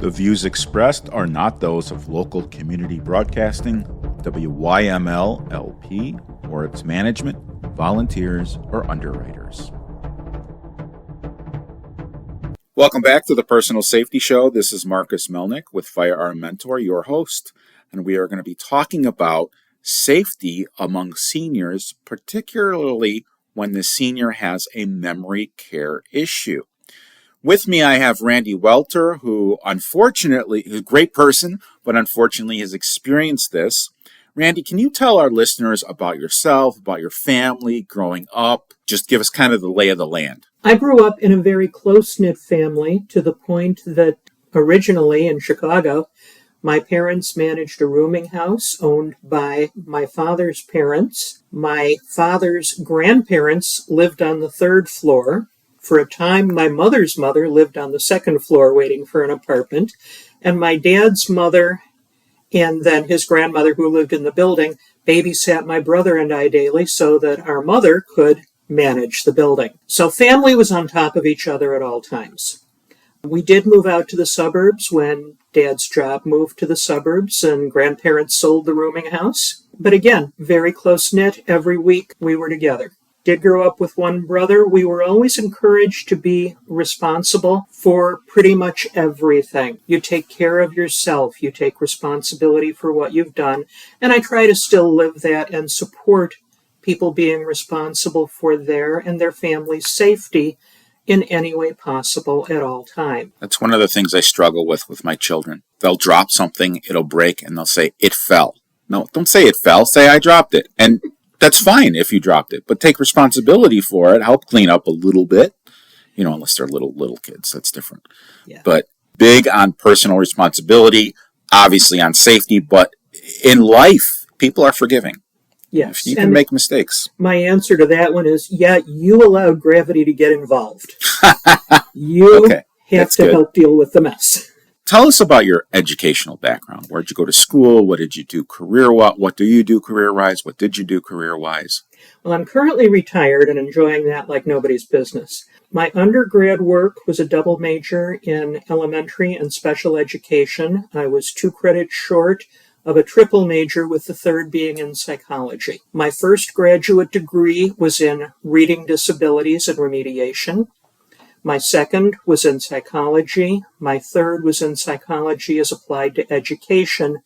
The views expressed are not those of local community broadcasting, WYML LP, or its management, volunteers, or underwriters. Welcome back to the Personal Safety Show. This is Marcus Melnick with Firearm Mentor, your host, and we are going to be talking about safety among seniors, particularly when the senior has a memory care issue. With me, I have Randy Welter, who unfortunately is a great person, but unfortunately has experienced this. Randy, can you tell our listeners about yourself, about your family, growing up? Just give us kind of the lay of the land. I grew up in a very close-knit family to the point that originally in Chicago, my parents managed a rooming house owned by my father's parents. My father's grandparents lived on the third floor. For a time, my mother's mother lived on the second floor waiting for an apartment. And my dad's mother and then his grandmother, who lived in the building, babysat my brother and I daily so that our mother could manage the building. So family was on top of each other at all times. We did move out to the suburbs when Dad's job moved to the suburbs and grandparents sold the rooming house. But again, very close-knit. Every week we were together. Did grow up with one brother. We were always encouraged to be responsible for pretty much everything. You take care of yourself. You take responsibility for what you've done. And I try to still live that and support people being responsible for their and their family's safety in any way possible at all time. That's one of the things I struggle with my children. They'll drop something, it'll break, and they'll say, it fell. No, don't say it fell, say I dropped it. And that's fine if you dropped it, but take responsibility for it, help clean up a little bit, unless they're little kids, that's different. Yeah. But big on personal responsibility, obviously on safety, but in life, people are forgiving. Yes. You can make mistakes. My answer to that one is, you allowed gravity to get involved. You have to help deal with the mess. Tell us about your educational background. Where'd you go to school? What did you do career-wise? What do you do career-wise? What did you do career-wise? Well, I'm currently retired and enjoying that like nobody's business. My undergrad work was a double major in elementary and special education. I was 2 credits short of a triple major, with the third being in psychology. My first graduate degree was in reading disabilities and remediation. My second was in psychology. My third was in psychology as applied to education,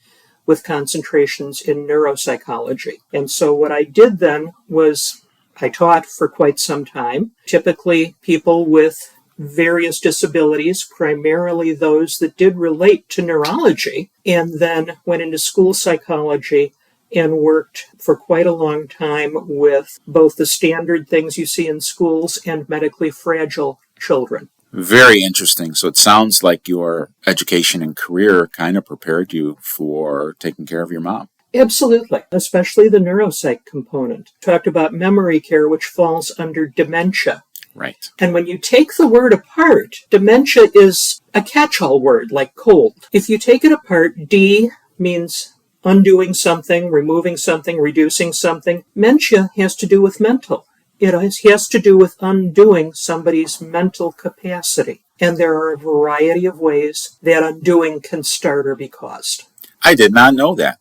with concentrations in neuropsychology. And so what I did then was I taught for quite some time, typically people with various disabilities, primarily those that did relate to neurology, and then went into school psychology and worked for quite a long time with both the standard things you see in schools and medically fragile children. Very interesting. So it sounds like your education and career kind of prepared you for taking care of your mom. Absolutely, especially the neuropsych component. Talked about memory care, which falls under dementia. Right. And when you take the word apart, dementia is a catch-all word, like cold. If you take it apart, D means undoing something, removing something, reducing something. Mentia has to do with mental. It has to do with undoing somebody's mental capacity. And there are a variety of ways that undoing can start or be caused. I did not know that.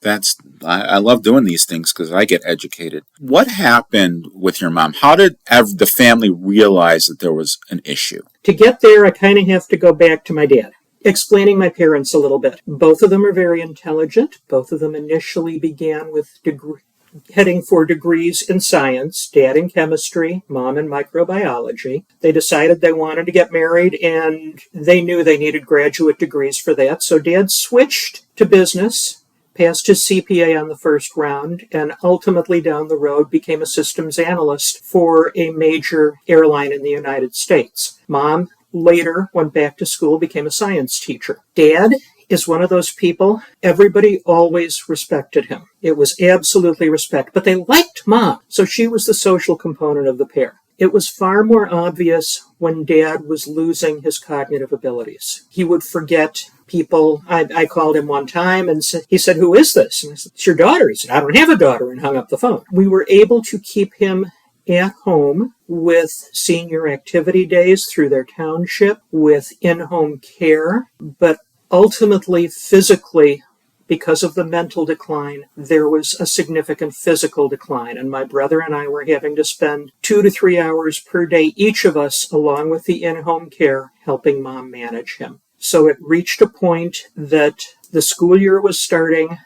I love doing these things because I get educated. What happened with your mom? How did the family realize that there was an issue? To get there, I kind of have to go back to my dad, explaining my parents a little bit. Both of them are very intelligent. Both of them initially began with heading for degrees in science, dad in chemistry, mom in microbiology. They decided they wanted to get married, and they knew they needed graduate degrees for that. So dad switched to business, passed his CPA on the first round, and ultimately down the road became a systems analyst for a major airline in the United States. Mom later went back to school, became a science teacher. Dad is one of those people, everybody always respected him. It was absolutely respect, but they liked Mom, so she was the social component of the pair. It was far more obvious when Dad was losing his cognitive abilities. He would forget people. I called him one time and he said, "Who is this?" And I said, "It's your daughter." He said, "I don't have a daughter," and hung up the phone. We were able to keep him at home with senior activity days through their township, with in-home care, but ultimately, physically, because of the mental decline, there was a significant physical decline. And my brother and I were having to spend 2 to 3 hours per day, each of us, along with the in-home care, helping Mom manage him. So it reached a point that the school year was starting.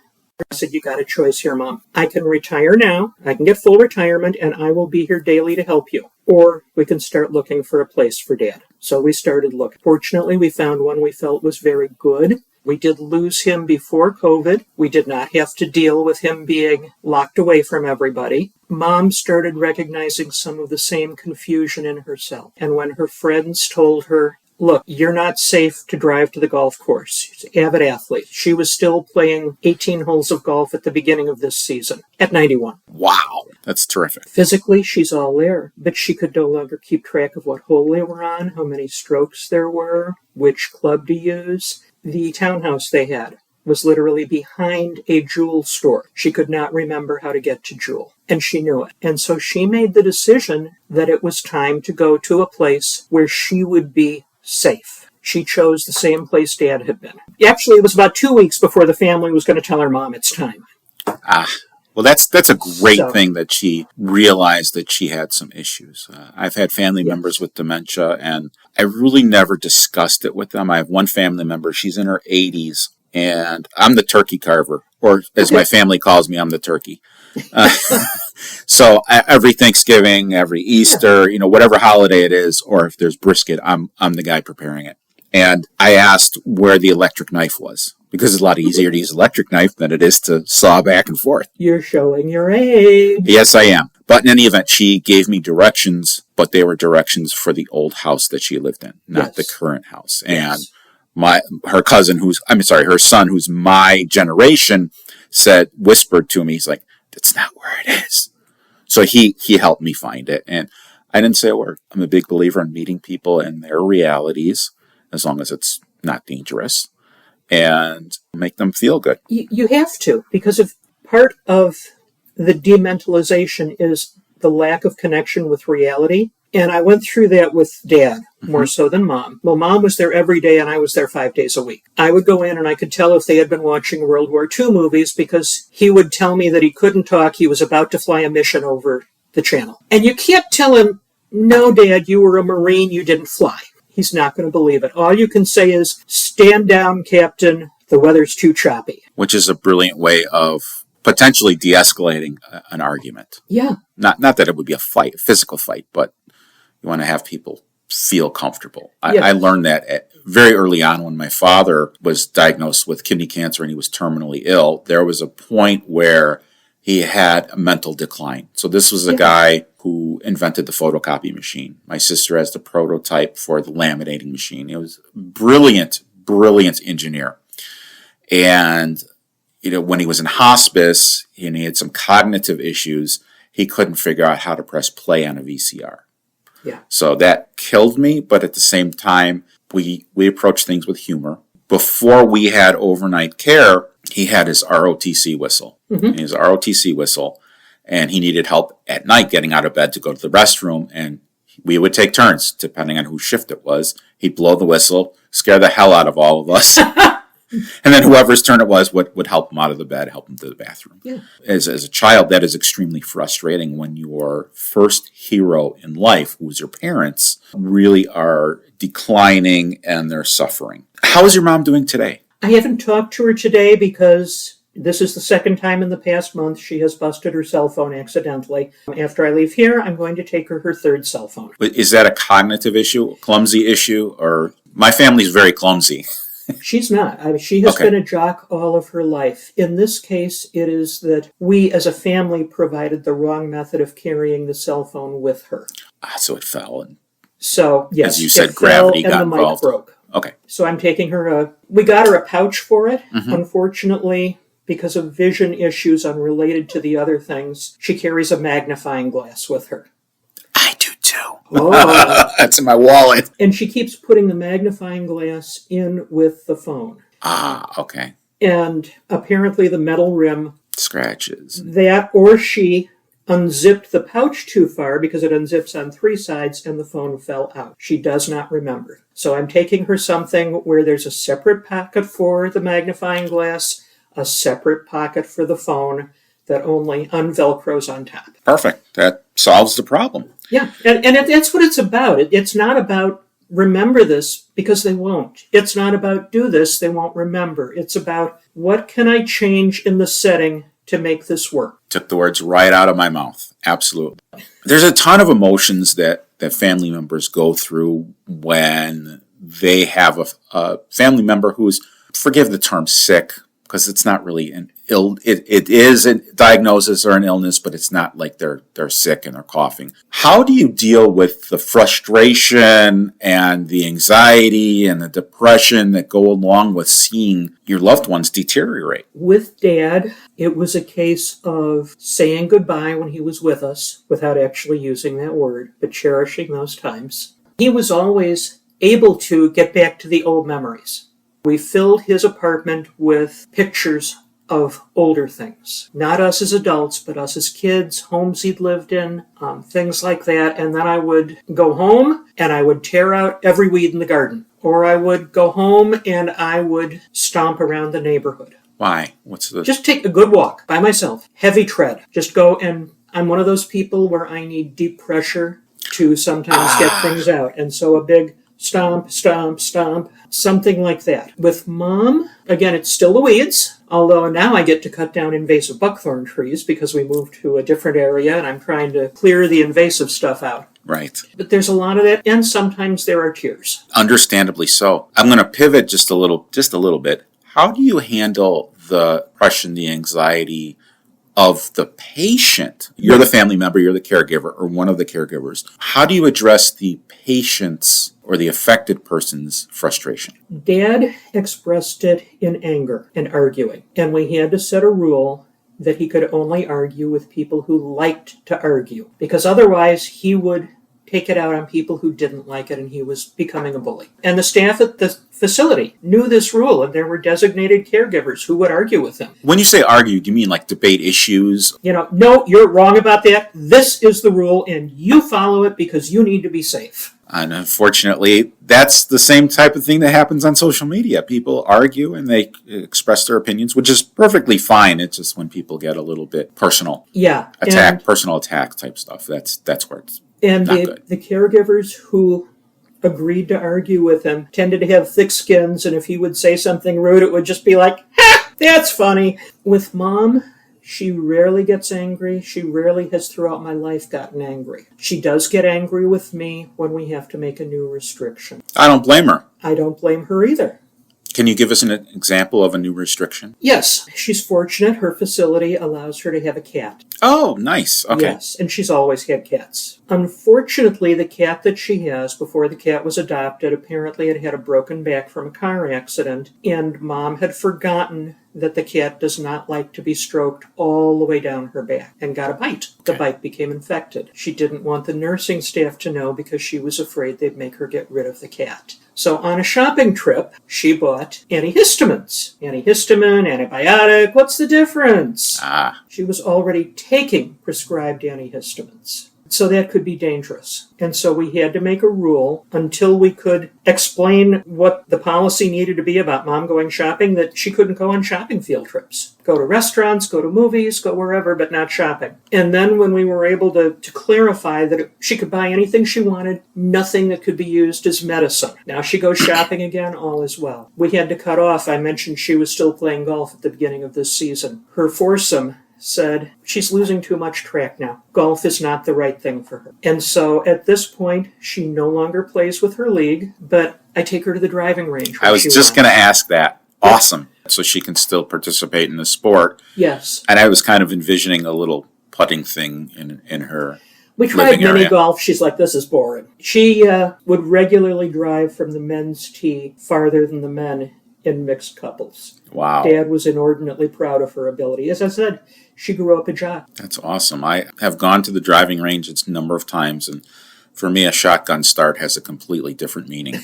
I said, you got a choice here, Mom. I can retire now. I can get full retirement, and I will be here daily to help you. Or we can start looking for a place for Dad. So we started looking. Fortunately, we found one we felt was very good. We did lose him before COVID. We did not have to deal with him being locked away from everybody. Mom started recognizing some of the same confusion in herself. And when her friends told her, look, you're not safe to drive to the golf course. She's an avid athlete. She was still playing 18 holes of golf at the beginning of this season at 91. Wow, that's terrific. Physically, she's all there, but she could no longer keep track of what hole they were on, how many strokes there were, which club to use. The townhouse they had was literally behind a jewel store. She could not remember how to get to Jewel, and she knew it. And so she made the decision that it was time to go to a place where she would be safe. She chose the same place Dad had been. Actually, it was about 2 weeks before the family was going to tell her mom it's time. Well, that's a great thing that she realized that she had some issues. I've had family members with dementia, and I really never discussed it with them. I have one family member, she's in her 80s, and I'm the turkey carver, or as my family calls me, I'm the turkey. So every Thanksgiving, every Easter, whatever holiday it is, or if there's brisket, I'm the guy preparing it. And I asked where the electric knife was, because it's a lot easier to use electric knife than it is to saw back and forth. You're showing your age. Yes, I am. But in any event, she gave me directions, but they were directions for the old house that she lived in, not the current house. And her son, who's my generation, whispered to me, he's like, that's not where it is. So he helped me find it. And I didn't say a word. I'm a big believer in meeting people and their realities, as long as it's not dangerous, and make them feel good. You have to, because if part of the dementalization is the lack of connection with reality. And I went through that with Dad, more so than Mom. Well, Mom was there every day, and I was there 5 days a week. I would go in, and I could tell if they had been watching World War II movies, because he would tell me that he couldn't talk. He was about to fly a mission over the channel. And you can't tell him, no, Dad, you were a Marine, you didn't fly. He's not going to believe it. All you can say is, stand down, Captain. The weather's too choppy. Which is a brilliant way of potentially de-escalating an argument. Yeah. Not that it would be a physical fight, but you want to have people feel comfortable. I learned that very early on when my father was diagnosed with kidney cancer and he was terminally ill. There was a point where he had a mental decline. So this was a guy who invented the photocopy machine. My sister has the prototype for the laminating machine. He was brilliant engineer. And when he was in hospice and he had some cognitive issues, he couldn't figure out how to press play on a VCR. Yeah. So that killed me, but at the same time, we approached things with humor. Before we had overnight care, he had his ROTC whistle. His ROTC whistle, and he needed help at night getting out of bed to go to the restroom, and we would take turns, depending on whose shift it was. He'd blow the whistle, scare the hell out of all of us. And then whoever's turn it was would help him out of the bed, help him to the bathroom. Yeah. As a child, that is extremely frustrating when your first hero in life, who's your parents, really are declining and they're suffering. How is your mom doing today? I haven't talked to her today because this is the second time in the past month she has busted her cell phone accidentally. After I leave here, I'm going to take her third cell phone. Is that a cognitive issue, a clumsy issue, or my family's very clumsy? She's not. She has been a jock all of her life. In this case, it is that we as a family provided the wrong method of carrying the cell phone with her. So it fell. And so, yes. As you said, gravity got involved. And the mic broke. Okay. So I'm taking her we got her a pouch for it. Unfortunately, because of vision issues unrelated to the other things, she carries a magnifying glass with her. I do too. Oh. That's in my wallet. And she keeps putting the magnifying glass in with the phone. Okay. And apparently the metal rim scratches. That, or she unzipped the pouch too far because it unzips on 3 sides and the phone fell out. She does not remember. So I'm taking her something where there's a separate pocket for the magnifying glass, a separate pocket for the phone that only unvelcros on top. Perfect. That solves the problem. Yeah, and that's what it's about. It's not about remember this because they won't. It's not about do this, they won't remember. It's about what can I change in the setting to make this work. Took the words right out of my mouth. Absolutely. There's a ton of emotions that family members go through when they have a family member who's, forgive the term sick, because it's not really an it is a diagnosis or an illness, but it's not like they're sick and they're coughing. How do you deal with the frustration and the anxiety and the depression that go along with seeing your loved ones deteriorate? With Dad, it was a case of saying goodbye when he was with us without actually using that word, but cherishing those times. He was always able to get back to the old memories. We filled his apartment with pictures of older things. Not us as adults, but us as kids, homes he'd lived in, things like that. And then I would go home and I would tear out every weed in the garden. Or I would go home and I would stomp around the neighborhood. Why? Just take a good walk by myself. Heavy tread. Just go, and I'm one of those people where I need deep pressure to sometimes get things out. And so a big stomp, stomp, stomp, something like that. With Mom, again, it's still the weeds, although now I get to cut down invasive buckthorn trees because we moved to a different area and I'm trying to clear the invasive stuff out. Right. But there's a lot of that, and sometimes there are tears. Understandably so. I'm going to pivot just a little bit. How do you handle the depression, the anxiety of the patient? You're the family member, you're the caregiver, or one of the caregivers. How do you address the patient's or the affected person's frustration? Dad expressed it in anger and arguing, and we had to set a rule that he could only argue with people who liked to argue, because otherwise he would take it out on people who didn't like it, and he was becoming a bully. And the staff at the facility knew this rule, and there were designated caregivers who would argue with him. When you say argue, do you mean like debate issues? No, you're wrong about that. This is the rule, and you follow it because you need to be safe. And unfortunately, that's the same type of thing that happens on social media. People argue and they express their opinions, which is perfectly fine. It's just when people get a little bit personal. Yeah. Personal attack type stuff. That's where it's and not good. The caregivers who agreed to argue with him tended to have thick skins, and if he would say something rude, it would just be like, ha, that's funny. With Mom, she rarely gets angry. She rarely has throughout my life gotten angry. She does get angry with me when we have to make a new restriction. I don't blame her. I don't blame her either. Can you give us an example of a new restriction? Yes. She's fortunate. Her facility allows her to have a cat. Oh, nice. Okay. Yes, and she's always had cats. Unfortunately, the cat that she has, before the cat was adopted, apparently had had a broken back from a car accident, and Mom had forgotten that the cat does not like to be stroked all the way down her back, and got a bite. The bite became infected. She didn't want the nursing staff to know because she was afraid they'd make her get rid of the cat. So on a shopping trip, she bought antihistamines. Antihistamine, antibiotic, what's the difference? She was already taking prescribed antihistamines. So that could be dangerous. And so we had to make a rule until we could explain what the policy needed to be about Mom going shopping, that she couldn't go on shopping field trips. Go to restaurants, go to movies, go wherever, but not shopping. And then when we were able to clarify that she could buy anything she wanted, nothing that could be used as medicine. Now she goes shopping again, all is well. We had to cut off. I mentioned she was still playing golf at the beginning of this season. Her foursome said, she's losing too much track now. Golf is not the right thing for her. And so at this point, she no longer plays with her league, but I take her to the driving range. I was just going to ask that. Awesome. So she can still participate in the sport. Yes. And I was kind of envisioning a little putting thing in her We tried mini area. golf. She's like, this is boring. She would regularly drive from the men's tee farther than the men in mixed couples. Wow. Dad was inordinately proud of her ability. As I said, she grew up a jock. That's awesome. I have gone to the driving range a number of times, and for me, a shotgun start has a completely different meaning.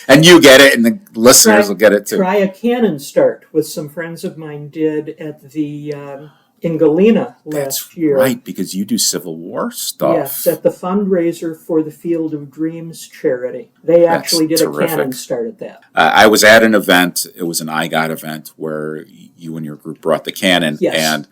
And you get it, and the listeners will get it too. Try a cannon start, with some friends of mine did at the in Galena That's last year. right, because you do Civil War stuff. Yes, at the fundraiser for the Field of Dreams charity. They actually did terrific. a cannon start at that. I was at an event, it was an IGOT event, where you and your group brought the cannon, Yes. and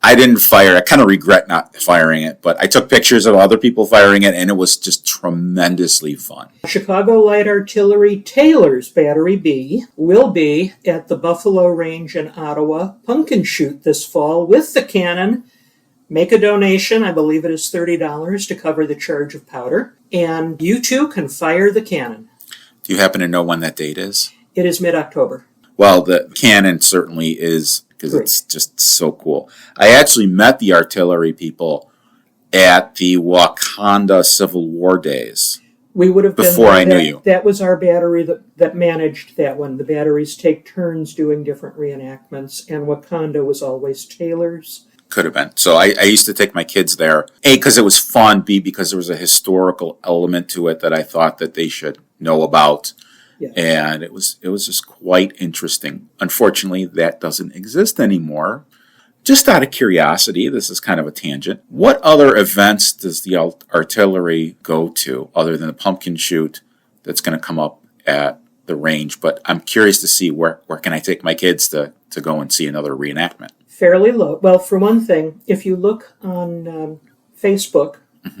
I didn't fire. I kind of regret not firing it, but I took pictures of other people firing it, and it was just tremendously fun. Chicago Light Artillery Taylor's Battery B will be at the Buffalo Range in Ottawa pumpkin shoot this fall with the cannon. Make a donation, I believe it is $30 to cover the charge of powder, and you too can fire the cannon. Do you happen to know when that date is? It is mid-October. Well, the cannon certainly is, because it's just so cool. I actually met the artillery people at the Wakanda Civil War days. We would have been before I knew you. That was our battery that managed that one. The batteries take turns doing different reenactments, and Wakanda was always Taylor's. Could have been. So I used to take my kids there, A, because it was fun, B, because there was a historical element to it that I thought that they should know about. Yeah. And it was just quite interesting. Unfortunately, that doesn't exist anymore. Just out of curiosity, this is kind of a tangent. What other events does the artillery go to other than the pumpkin shoot that's going to come up at the range? But I'm curious to see where can I take my kids to go and see another reenactment. Fairly low. Well, for one thing, if you look on Facebook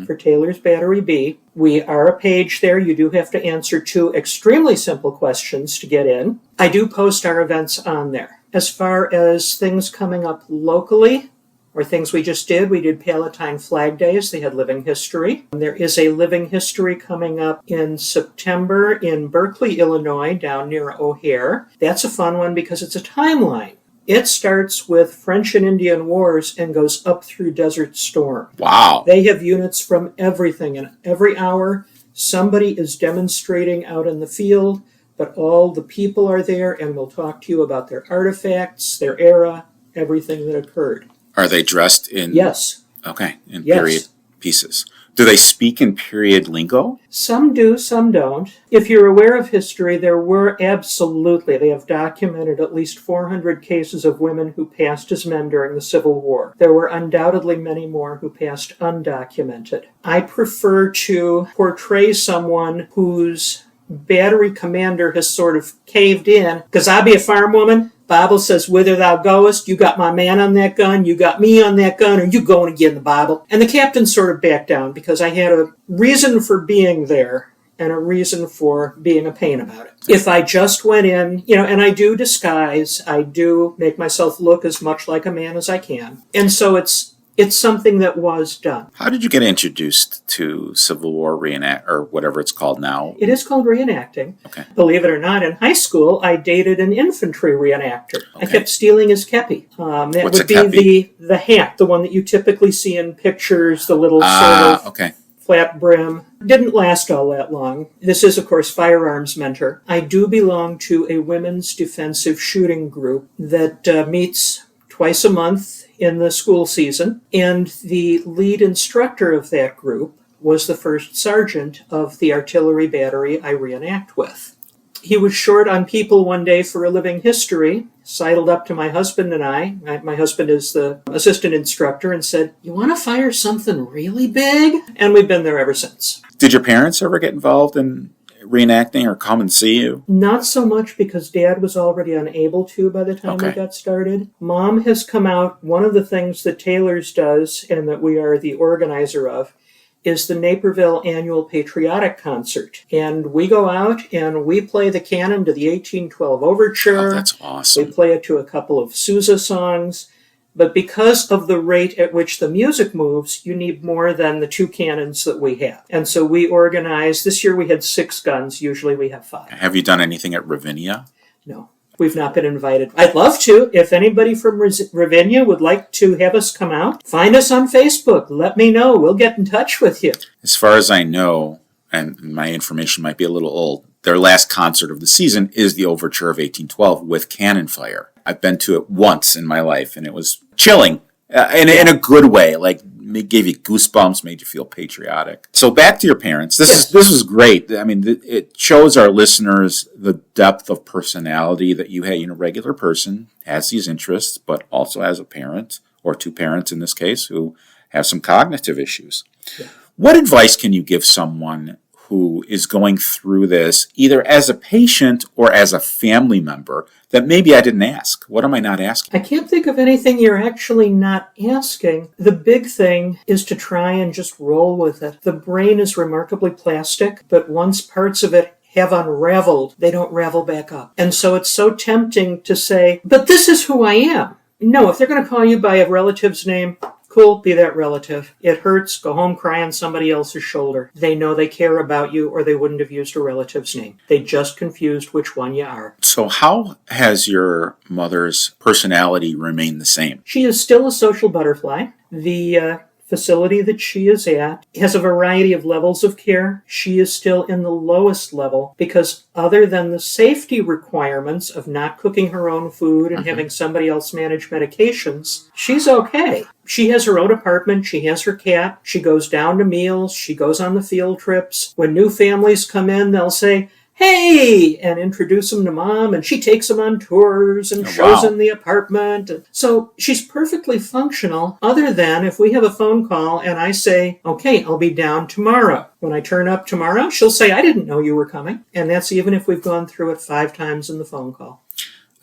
for Taylor's Battery B, we are a page there. You do have to answer 2 extremely simple questions to get in. I do post our events on there. As far as things coming up locally, or things we did Palatine Flag Days. They had Living History. There is a Living History coming up in September in Berkeley, Illinois, down near O'Hare. That's a fun one because it's a timeline. It starts with French and Indian Wars and goes up through Desert Storm. Wow. They have units from everything, and every hour somebody is demonstrating out in the field, but all the people are there and will talk to you about their artifacts, their era, everything that occurred. Are they dressed in... Yes. Okay, in Yes. period pieces. Do they speak in period lingo? Some do, some don't. If you're aware of history, they have documented at least 400 cases of women who passed as men during the Civil War. There were undoubtedly many more who passed undocumented. I prefer to portray someone whose battery commander has sort of caved in, because I be a farm woman. Bible says, whither thou goest, you got my man on that gun, you got me on that gun, or you going again, the Bible. And the captain sort of backed down because I had a reason for being there and a reason for being a pain about it. If I just went in, and I do disguise, I do make myself look as much like a man as I can. And so it's something that was done. How did you get introduced to Civil War reenact, or whatever it's called now? It is called reenacting. Okay. Believe it or not, in high school, I dated an infantry reenactor. Okay. I kept stealing his kepi. That What's would a be the hat, the one that you typically see in pictures, the little sort of okay. flat brim. Didn't last all that long. This is, of course, Firearm's mentor. I do belong to a women's defensive shooting group that meets twice a month in the school season, and the lead instructor of that group was the first sergeant of the artillery battery I reenact with. He was short on people one day for a Living History, sidled up to my husband and I. My husband is the assistant instructor, and said, "You want to fire something really big?" And we've been there ever since. Did your parents ever get involved in reenacting or come and see you? Not so much, because Dad was already unable to by the time we got started. Mom has come out. One of the things that Taylor's does, and that we are the organizer of, is the Naperville Annual Patriotic Concert. And we go out and we play the canon to the 1812 Overture. Oh, that's awesome. We play it to a couple of Sousa songs. But because of the rate at which the music moves, you need more than the 2 cannons that we have. And so we organize. This year we had 6 guns. Usually we have 5. Have you done anything at Ravinia? No, we've not been invited. I'd love to. If anybody from Ravinia would like to have us come out, find us on Facebook. Let me know. We'll get in touch with you. As far as I know, and my information might be a little old, their last concert of the season is the Overture of 1812 with cannon fire. I've been to it once in my life, and it was chilling in a good way. Like, it gave you goosebumps, made you feel patriotic. So back to your parents. This is great. I mean, it shows our listeners the depth of personality that you have. Regular person has these interests, but also as a parent or two parents in this case, who have some cognitive issues. Yeah. What advice can you give someone who is going through this, either as a patient or as a family member, that maybe I didn't ask? What am I not asking? I can't think of anything you're actually not asking. The big thing is to try and just roll with it. The brain is remarkably plastic, but once parts of it have unraveled, they don't ravel back up. And so it's so tempting to say, but this is who I am. No, if they're going to call you by a relative's name, cool, be that relative. It hurts, go home, cry on somebody else's shoulder. They know they care about you, or they wouldn't have used a relative's name. They just confused which one you are. So how has your mother's personality remained the same? She is still a social butterfly. The facility that she is at has a variety of levels of care. She is still in the lowest level because other than the safety requirements of not cooking her own food and having somebody else manage medications, she's okay. She has her own apartment. She has her cat. She goes down to meals. She goes on the field trips. When new families come in, they'll say, hey, and introduce them to mom, and she takes them on tours and shows them the apartment. So she's perfectly functional, other than if we have a phone call and I say, okay, I'll be down tomorrow. When I turn up tomorrow, she'll say, I didn't know you were coming. And that's even if we've gone through it 5 times in the phone call.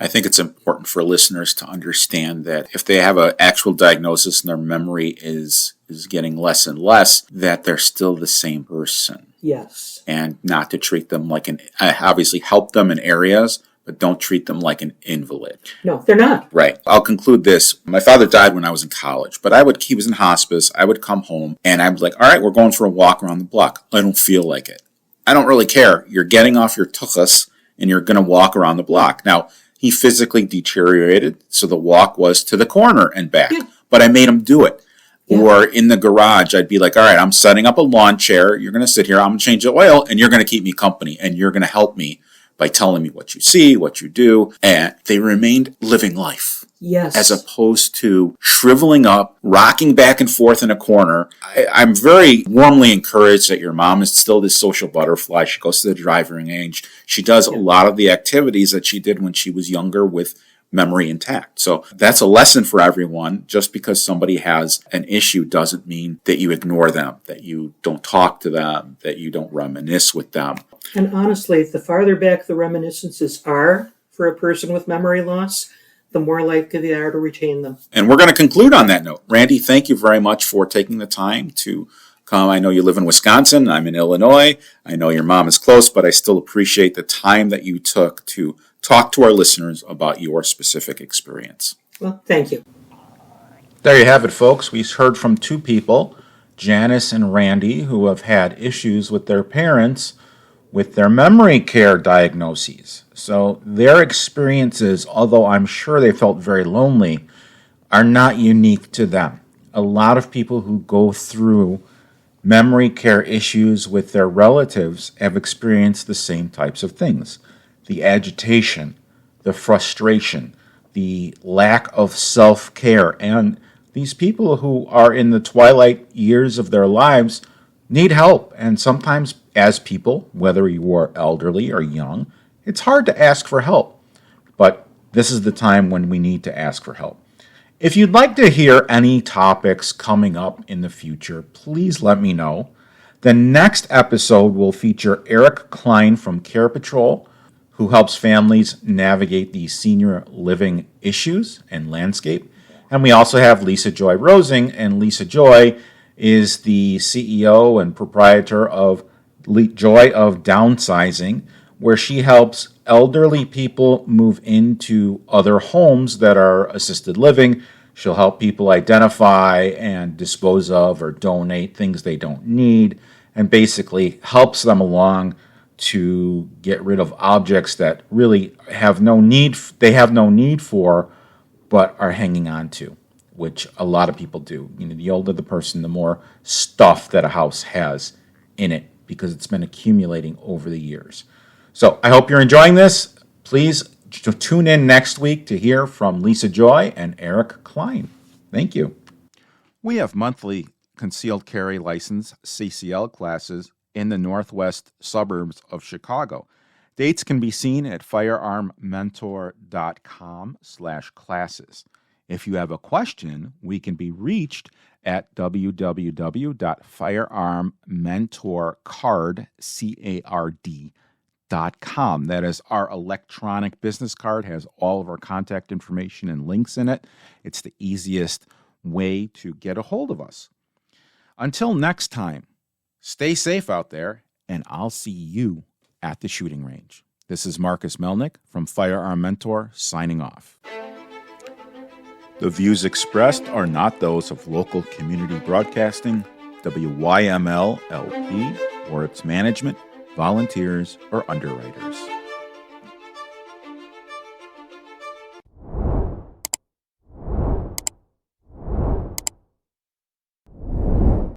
I think it's important for listeners to understand that if they have an actual diagnosis and their memory is getting less and less, that they're still the same person. Yes. And not to treat them like obviously help them in areas, but don't treat them like an invalid. No, they're not. Right. I'll conclude this. My father died when I was in college, but he was in hospice. I would come home and I'd be like, all right, we're going for a walk around the block. I don't feel like it. I don't really care. You're getting off your tuchus and you're going to walk around the block. Now, he physically deteriorated, so the walk was to the corner and back. Yeah. But I made him do it. Yeah. Or in the garage, I'd be like, all right, I'm setting up a lawn chair. You're going to sit here. I'm going to change the oil, and you're going to keep me company, and you're going to help me by telling me what you see, what you do. And they remained living life. Yes. As opposed to shriveling up, rocking back and forth in a corner. I'm very warmly encouraged that your mom is still this social butterfly. She goes to the driving range. She does a lot of the activities that she did when she was younger with memory intact. So that's a lesson for everyone. Just because somebody has an issue doesn't mean that you ignore them, that you don't talk to them, that you don't reminisce with them. And honestly, the farther back the reminiscences are for a person with memory loss, the more likely they are to retain them. And we're going to conclude on that note. Randy, thank you very much for taking the time to come. I know you live in Wisconsin. I'm in Illinois. I know your mom is close, but I still appreciate the time that you took to talk to our listeners about your specific experience. Well, thank you. There you have it, folks. We heard from 2 people, Janice and Randy, who have had issues with their parents with their memory care diagnoses. So their experiences, although I'm sure they felt very lonely, are not unique to them. A lot of people who go through memory care issues with their relatives have experienced the same types of things. The agitation, the frustration, the lack of self-care. And these people who are in the twilight years of their lives need help. And sometimes as people, whether you are elderly or young, it's hard to ask for help. But this is the time when we need to ask for help. If you'd like to hear any topics coming up in the future, please let me know. The next episode will feature Eric Klein from Care Patrol, who helps families navigate the senior living issues and landscape. And we also have Lisa Joy Rosing, and Lisa Joy is the CEO and proprietor of Joy of Downsizing, where she helps elderly people move into other homes that are assisted living. She'll help people identify and dispose of or donate things they don't need, and basically helps them along to get rid of objects that really have no need for, but are hanging on to, which a lot of people do. You know, the older the person, the more stuff that a house has in it, because it's been accumulating over the years. So I hope you're enjoying this. Please tune in next week to hear from Lisa Joy and Eric Klein. Thank you. We have monthly concealed carry license CCL classes in the northwest suburbs of Chicago. Dates can be seen at firearmmentor.com/classes. If you have a question, we can be reached at www.firearmmentorcard.com. That is our electronic business card, has all of our contact information and links in it. It's the easiest way to get a hold of us. Until next time, stay safe out there, and I'll see you at the shooting range. This is Marcus Melnick from Firearm Mentor signing off. The views expressed are not those of local community broadcasting, WYML LP, or its management, volunteers, or underwriters.